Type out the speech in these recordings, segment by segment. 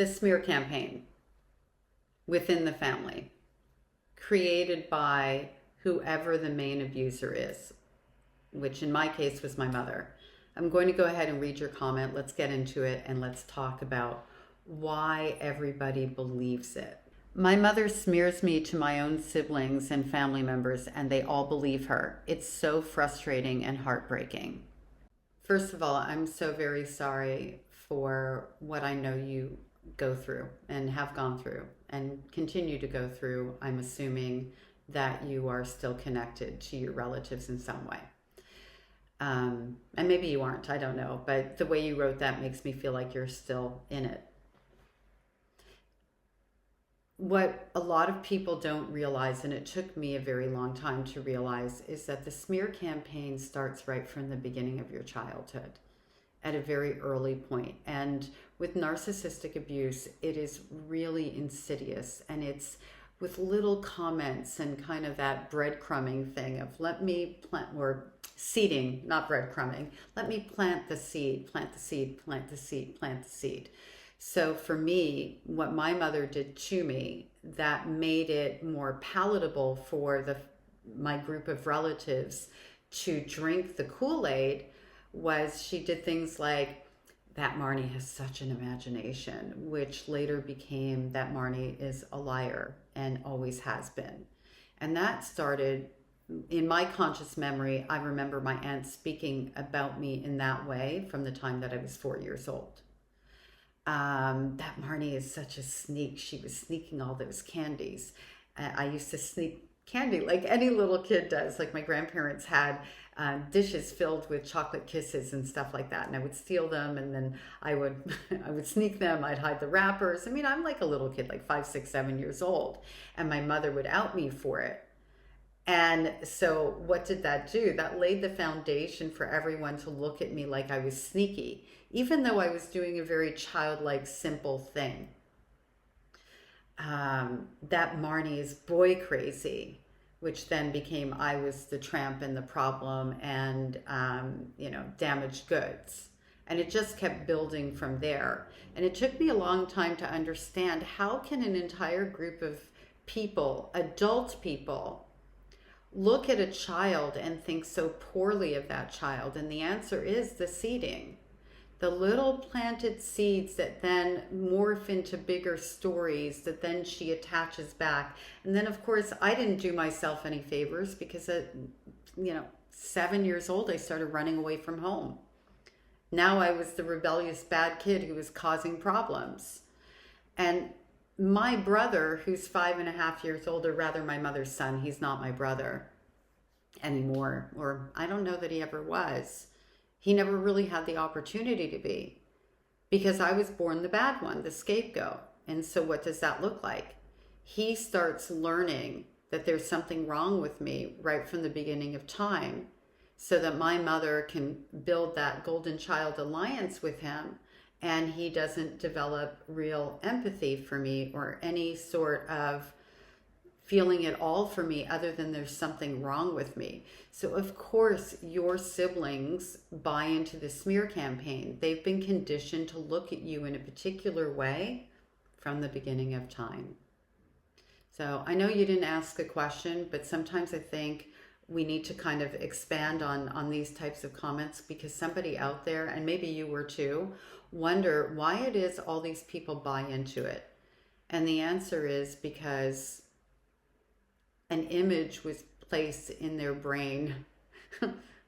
the smear campaign within the family, created by whoever the main abuser is, which in my case was my mother. I'm going to go ahead and read your comment. Let's get into it and let's talk about why everybody believes it. My mother smears me to my own siblings and family members, and they all believe her. It's so frustrating and heartbreaking. First of all, I'm so very sorry for what I know you go through and have gone through and continue to go through. I'm assuming that you are still connected to your relatives in some way. And maybe you aren't, I don't know, but the way you wrote that makes me feel like you're still in it. What a lot of people don't realize, and it took me a very long time to realize, is that the smear campaign starts right from the beginning of your childhood at a very early point. And with narcissistic abuse, it is really insidious, and it's with little comments and kind of that breadcrumbing thing of let me plant, or seeding, not breadcrumbing, let me plant the seed, plant the seed, plant the seed, plant the seed. So for me, what my mother did to me that made it more palatable for my group of relatives to drink the Kool-Aid was she did things like, that Marnie has such an imagination, which later became that Marnie is a liar and always has been. And that started in my conscious memory. I remember my aunt speaking about me in that way from the time that I was 4 years old. That Marnie is such a sneak. She was sneaking all those candies. I used to sneak candy like any little kid does. Like my grandparents had dishes filled with chocolate kisses and stuff like that, and I would steal them, and then I would I would sneak them. I'd hide the wrappers. I mean, I'm like a little kid, like 5, 6, 7 years old, and my mother would out me for it. And so what did that do? That laid the foundation for everyone to look at me like I was sneaky, even though I was doing a very childlike, simple thing. That Marnie is boy crazy, which then became I was the tramp and the problem and, damaged goods. And it just kept building from there. And it took me a long time to understand, how can an entire group of people, adult people, look at a child and think so poorly of that child? And the answer is the seeding. The little planted seeds that then morph into bigger stories that then she attaches back. And then, of course, I didn't do myself any favors because at 7 years old, I started running away from home. Now I was the rebellious bad kid who was causing problems. And my brother, who's 5.5 years old, or rather my mother's son, he's not my brother anymore, or I don't know that he ever was. He never really had the opportunity to be, because I was born the bad one, the scapegoat. And so what does that look like? He starts learning that there's something wrong with me right from the beginning of time, so that my mother can build that golden child alliance with him, and he doesn't develop real empathy for me or any sort of feeling at all for me other than there's something wrong with me. So of course your siblings buy into the smear campaign. They've been conditioned to look at you in a particular way from the beginning of time. So I know you didn't ask a question, but sometimes I think we need to kind of expand on these types of comments, because somebody out there, and maybe you were too, wonder why it is all these people buy into it. And the answer is because an image was placed in their brain,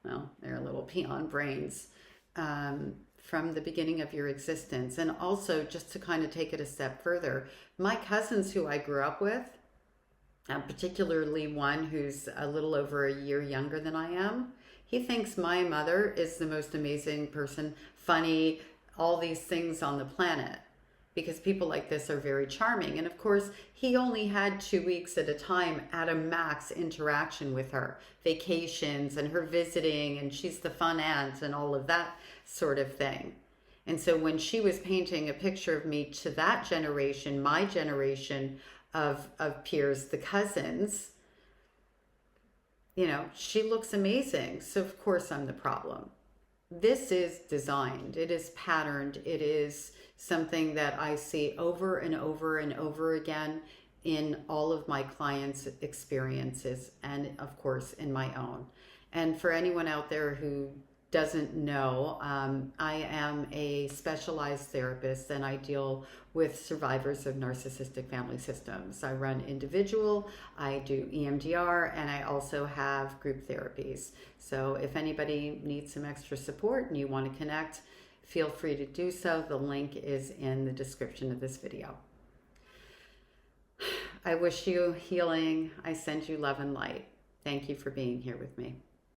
well, their little peon brains, from the beginning of your existence. And also, just to kind of take it a step further, my cousins who I grew up with, particularly one who's a little over a year younger than I am, he thinks my mother is the most amazing person, funny, all these things on the planet, because people like this are very charming. And of course, he only had 2 weeks at a time at a max interaction with her, vacations and her visiting, and she's the fun aunt and all of that sort of thing. And so when she was painting a picture of me to that generation, my generation of peers, the cousins, she looks amazing. So of course I'm the problem. This is designed, it is patterned, it is something that I see over and over and over again in all of my clients' experiences, and of course in my own. And for anyone out there who doesn't know, I am a specialized therapist, and I deal with survivors of narcissistic family systems. I run individual, I do EMDR, and I also have group therapies. So if anybody needs some extra support and you want to connect, feel free to do so. The link is in the description of this video. I wish you healing. I send you love and light. Thank you for being here with me.